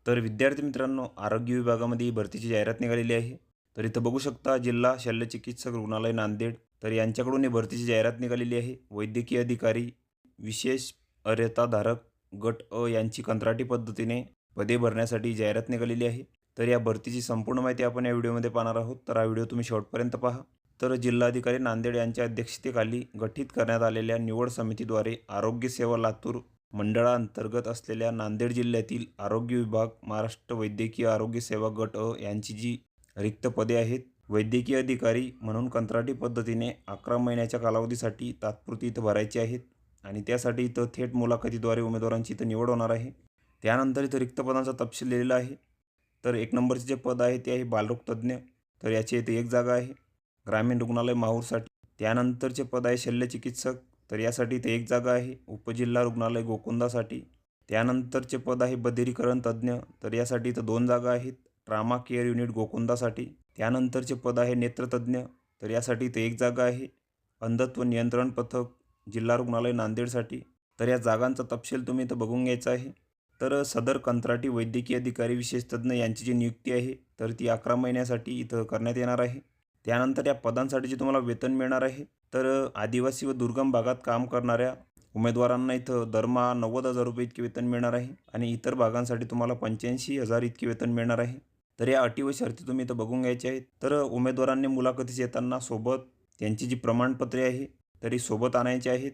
तर विद्यार्थी मित्रांनो, आरोग्य विभागामध्ये भरतीची जाहिरात निघालेली आहे. तर इथं बघू शकता जिल्हा शल्यचिकित्सक रुग्णालय नांदेड. तर यांच्याकडून ही भरतीची जाहिरात निघालेली आहे. वैद्यकीय अधिकारी विशेष अर्हताधारक गट अ यांची कंत्राटी पद्धतीने पदे भरण्यासाठी जाहिरात निघालेली आहे. तर या भरतीची संपूर्ण माहिती आपण या व्हिडिओमध्ये पाहणार आहोत. तर हा व्हिडिओ तुम्ही शेवटपर्यंत पहा. तर जिल्हाधिकारी नांदेड यांच्या अध्यक्षतेखाली गठीत करण्यात आलेल्या निवड समितीद्वारे आरोग्य सेवा लातूर मंडळाअंतर्गत असलेल्या नांदेड जिल्ह्यातील आरोग्य विभाग महाराष्ट्र वैद्यकीय आरोग्य सेवा गट अ यांची जी रिक्त पदे आहेत, वैद्यकीय अधिकारी म्हणून कंत्राटी पद्धतीने 11 महिन्याच्या कालावधीसाठी तात्पुरती इथं भरायची आहेत आणि त्यासाठी इथं थेट मुलाखतीद्वारे उमेदवारांची इथं निवड होणार आहे. त्यानंतर इथं रिक्त पदांचा तपशील दिलेला आहे. तर एक नंबरचे जे पद आहे ते आहे बालरोग तज्ज्ञ. तर याची इथे एक जागा आहे. ग्रामीण रुग्णालय माहूरसाठी. त्यानंतरचे पद आहे शल्यचिकित्सक. तर यासाठी इथे एक जागा आहे. उपजिल्हा रुग्णालय गोकुंदासाठी. त्यानंतरचे पद आहे बधिरीकरण तज्ज्ञ. तर यासाठी इथं 2 जागा आहेत. ट्रामा केअर युनिट गोकुंदासाठी. त्यानंतरचे पद आहे नेत्रतज्ञ. तर यासाठी इथे एक जागा आहे. अंधत्व नियंत्रण पथक जिल्हा रुग्णालय नांदेडसाठी. तर या जागांचा तपशील तुम्ही इथं बघून घ्यायचा आहे. तर सदर कंत्राटी वैद्यकीय अधिकारी विशेष तज्ज्ञ यांची जी नियुक्ती आहे, तर ती 11 महिन्यासाठी इथं करण्यात येणार आहे. त्यानंतर या पदांसाठी जे तुम्हाला वेतन मिळणार आहे, तर आदिवासी व दुर्गम भागात काम करणाऱ्या उमेदवारांना इथं दरमहा 90,000 रुपये इतके वेतन मिळणार आहे आणि इतर भागांसाठी तुम्हाला 85,000 इतके वेतन मिळणार आहे. तर या अटी व शर्ती तुम्ही इथं बघून घ्यायच्या आहेत. तर उमेदवारांनी मुलाखतीस येताना सोबत त्यांची जी प्रमाणपत्रे आहे, तरी सोबत आणायची आहेत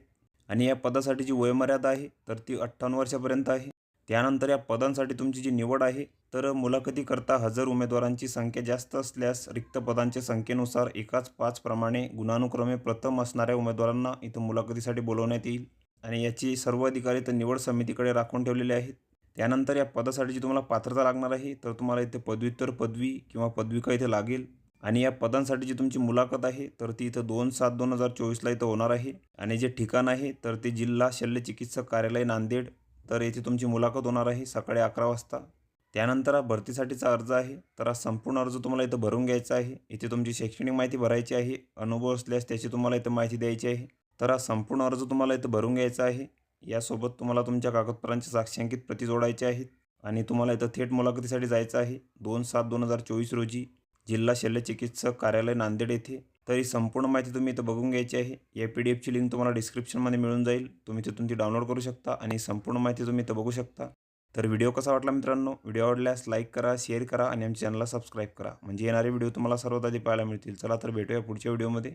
आणि या पदासाठी जी वयोमर्यादा आहे, तर ती 58 वर्षापर्यंत आहे. त्यानंतर या पदांसाठी तुमची जी निवड आहे, तर मुलाखतीकरता हजर उमेदवारांची संख्या जास्त असल्यास रिक्त पदांच्या संख्येनुसार एकाच 5 प्रमाणे गुणानुक्रमे प्रथम असणाऱ्या उमेदवारांना इथं मुलाखतीसाठी बोलवण्यात येईल आणि याची सर्व अधिकारी तर निवड समितीकडे राखून ठेवलेले आहेत. त्यानंतर या पदासाठी जी तुम्हाला पात्रता लागणार आहे, तर तुम्हाला इथे पदव्युत्तर पदवी किंवा पदविका इथे लागेल आणि या पदांसाठी जी तुमची मुलाखत आहे, तर ती इथं 2/7/2024ला इथं होणार आहे आणि जे ठिकाण आहे, तर ते जिल्हा शल्यचिकित्सक कार्यालय नांदेड. तर येथे तुमची मुलाखत होणार आहे सकाळी 11 वाजता. त्यानंतर हा भरतीसाठीचा अर्ज आहे. तर हा संपूर्ण अर्ज तुम्हाला इथं भरून घ्यायचा आहे. इथे तुमची शैक्षणिक माहिती भरायची आहे. अनुभव असल्यास त्याची तुम्हाला इथं माहिती द्यायची आहे. तर हा संपूर्ण अर्ज तुम्हाला इथं भरून घ्यायचा आहे. यासोबत तुम्हाला तुमच्या कागदपत्रांच्या साक्षांकित प्रती जोडायच्या आहेत आणि तुम्हाला इथं थेट मुलाखतीसाठी जायचं आहे 2/7/2024 रोजी जिल्हा शल्यचिकित्सक कार्यालय नांदेड येथे. तर ही संपूर्ण माहिती तुम्ही इथं बघून घ्यायची आहे. या PDF ची लिंक तुम्हाला डिस्क्रिप्शनमध्ये मिळून जाईल. तुम्ही तिथून ती डाउनलोड करू शकता आणि संपूर्ण माहिती तुम्ही इथं बघू शकता. तर व्हिडिओ कसा वाटला मित्रांनो? व्हिडिओ आवडल्यास लाईक करा, शेअर करा आणि आमच्या चॅनलला सबस्क्राईब करा. म्हणजे येणारे व्हिडिओ तुम्हाला सर्वात आधी पाहायला मिळतील. चला तर भेटूया पुढच्या व्हिडिओमध्ये.